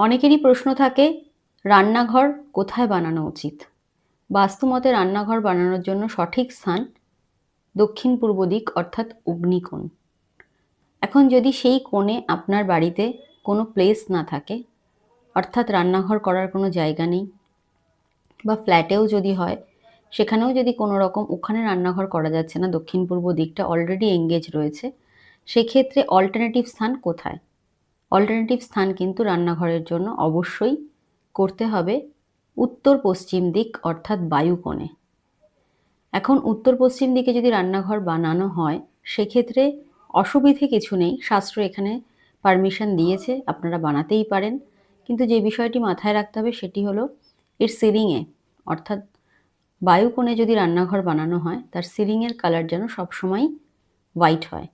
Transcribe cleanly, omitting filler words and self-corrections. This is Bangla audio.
অনেকেরই প্রশ্ন থাকে, রান্নাঘর কোথায় বানানো উচিত? বাস্তুমতে রান্নাঘর বানানোর জন্য সঠিক স্থান দক্ষিণ পূর্ব দিক অর্থাৎ অগ্নিকোণ। এখন যদি সেই কোণে আপনার বাড়িতে কোনো প্লেস না থাকে, অর্থাৎ রান্নাঘর করার কোনো জায়গা নেই, বা ফ্ল্যাটেও যদি হয় সেখানেও যদি কোনো রকম ওখানে রান্নাঘর করা যাচ্ছে না, দক্ষিণ পূর্ব দিকটা অলরেডি এঙ্গেজ রয়েছে, সেক্ষেত্রে অল্টারনেটিভ স্থান কোথায়? অল্টারনেটিভ স্থান কিন্তু রান্নাঘরের জন্য অবশ্যই করতে হবে উত্তর পশ্চিম দিক অর্থাৎ বায়ুকোণে। এখন উত্তর পশ্চিম দিকে যদি রান্নাঘর বানানো হয় সেক্ষেত্রে অসুবিধে কিছু নেই, শাস্ত্র এখানে পারমিশন দিয়েছে, আপনারা বানাতেই পারেন। কিন্তু যে বিষয়টি মাথায় রাখতে হবে সেটি হলো এর সিলিংয়ে অর্থাৎ বায়ুকোণে যদি রান্নাঘর বানানো হয় তার সিলিংয়ের কালার যেন সবসময় হোয়াইট হয়।